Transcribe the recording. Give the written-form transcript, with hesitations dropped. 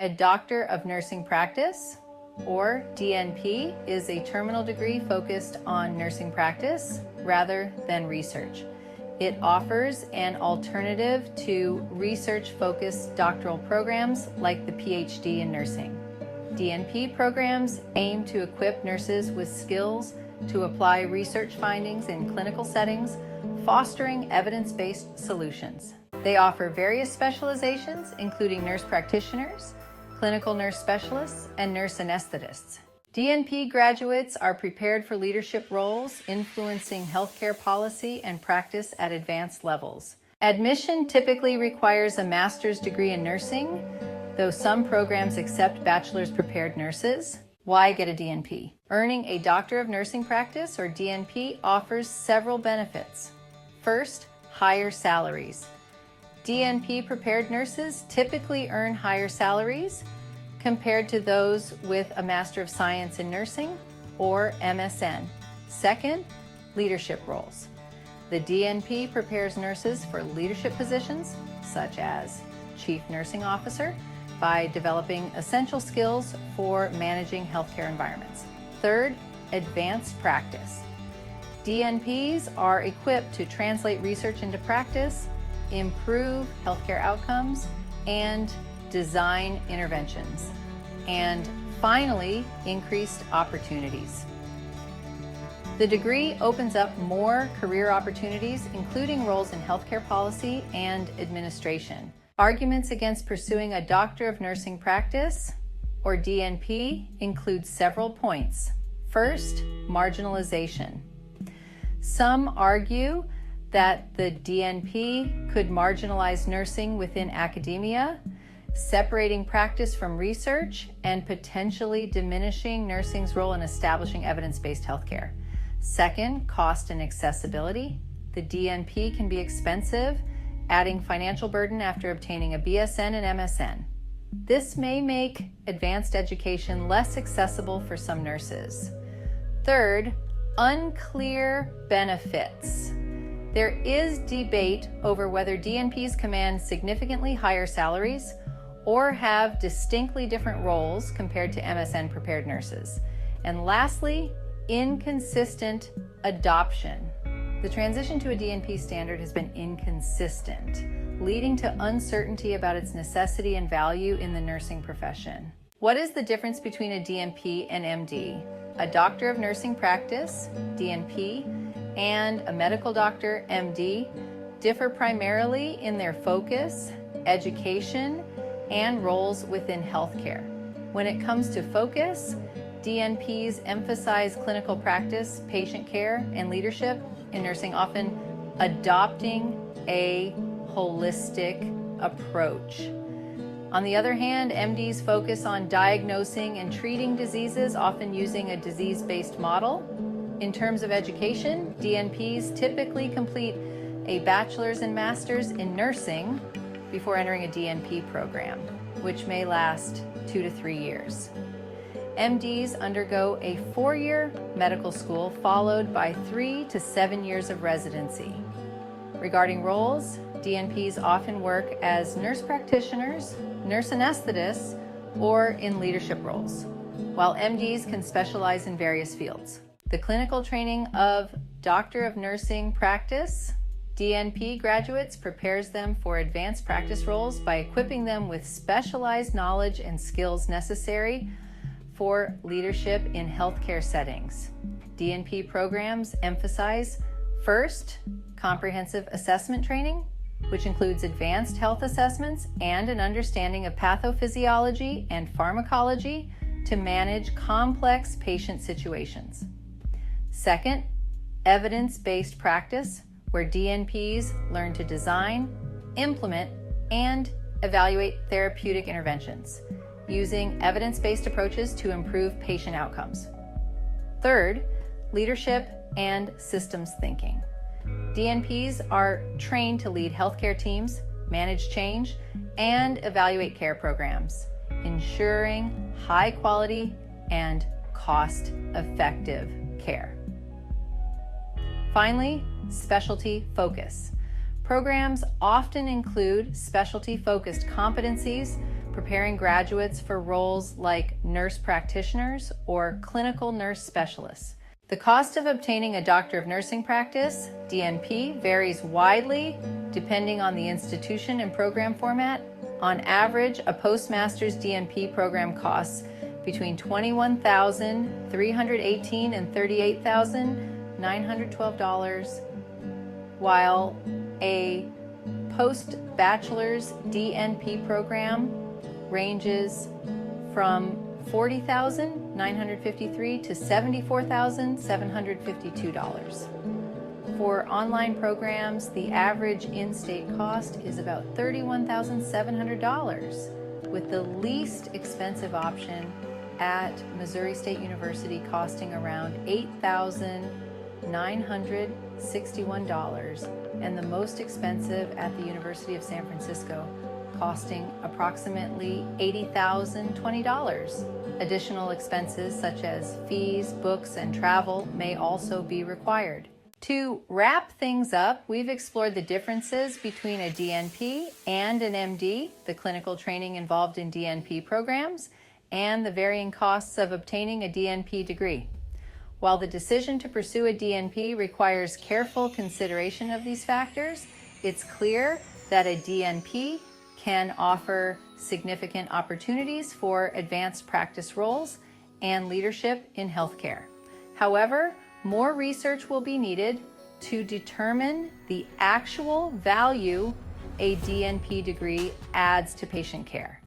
A Doctor of Nursing Practice, or DNP, is a terminal degree focused on nursing practice rather than research. It offers an alternative to research-focused doctoral programs like the PhD in nursing. DNP programs aim to equip nurses with skills to apply research findings in clinical settings, fostering evidence-based solutions. They offer various specializations, including nurse practitioners, clinical nurse specialists, and nurse anesthetists. DNP graduates are prepared for leadership roles, influencing healthcare policy and practice at advanced levels. Admission typically requires a master's degree in nursing, though some programs accept bachelor's prepared nurses. Why get a DNP? Earning a Doctor of Nursing Practice, or DNP, offers several benefits. First, higher salaries. DNP prepared nurses typically earn higher salaries compared to those with a Master of Science in Nursing or MSN. Second, leadership roles. The DNP prepares nurses for leadership positions such as Chief Nursing Officer by developing essential skills for managing healthcare environments. Third, advanced practice. DNPs are equipped to translate research into practice, improve healthcare outcomes, and design interventions. And finally, increased opportunities. The degree opens up more career opportunities, including roles in healthcare policy and administration. Arguments against pursuing a Doctor of Nursing Practice, or DNP, include several points. First, marginalization. Some argue that the DNP could marginalize nursing within academia, separating practice from research and potentially diminishing nursing's role in establishing evidence-based healthcare. Second, cost and accessibility. The DNP can be expensive, adding financial burden after obtaining a BSN and MSN. This may make advanced education less accessible for some nurses. Third, unclear benefits. There is debate over whether DNPs command significantly higher salaries or have distinctly different roles compared to MSN prepared nurses. And lastly, inconsistent adoption. The transition to a DNP standard has been inconsistent, leading to uncertainty about its necessity and value in the nursing profession. What is the difference between a DNP and MD? A Doctor of Nursing Practice, DNP, and a medical doctor, MD, differ primarily in their focus, education, and roles within healthcare. When it comes to focus, DNPs emphasize clinical practice, patient care, and leadership in nursing, often adopting a holistic approach. On the other hand, MDs focus on diagnosing and treating diseases, often using a disease-based model. In terms of education, DNPs typically complete a bachelor's and master's in nursing before entering a DNP program, which may last 2 to 3 years. MDs undergo a 4-year medical school followed by 3 to 7 years of residency. Regarding roles, DNPs often work as nurse practitioners, nurse anesthetists, or in leadership roles, while MDs can specialize in various fields. The clinical training of Doctor of Nursing Practice, DNP graduates prepares them for advanced practice roles by equipping them with specialized knowledge and skills necessary for leadership in healthcare settings. DNP programs emphasize, first, comprehensive assessment training, which includes advanced health assessments and an understanding of pathophysiology and pharmacology to manage complex patient situations. Second, evidence-based practice, where DNPs learn to design, implement, and evaluate therapeutic interventions, using evidence-based approaches to improve patient outcomes. Third, leadership and systems thinking. DNPs are trained to lead healthcare teams, manage change, and evaluate care programs, ensuring high quality and cost-effective care. Finally, specialty focus. Programs often include specialty-focused competencies preparing graduates for roles like nurse practitioners or clinical nurse specialists. The cost of obtaining a Doctor of Nursing Practice, DNP, varies widely depending on the institution and program format. On average, a postmaster's DNP program costs between $21,318 and $38,912, while a post-bachelor's DNP program ranges from $40,953 to $74,752. For online programs, the average in-state cost is about $31,700, with the least expensive option at Missouri State University costing around $8,961, and the most expensive at the University of San Francisco, costing approximately $80,020. Additional expenses such as fees, books, and travel may also be required. To wrap things up, we've explored the differences between a DNP and an MD, the clinical training involved in DNP programs, and the varying costs of obtaining a DNP degree. While the decision to pursue a DNP requires careful consideration of these factors, it's clear that a DNP can offer significant opportunities for advanced practice roles and leadership in healthcare. However, more research will be needed to determine the actual value a DNP degree adds to patient care.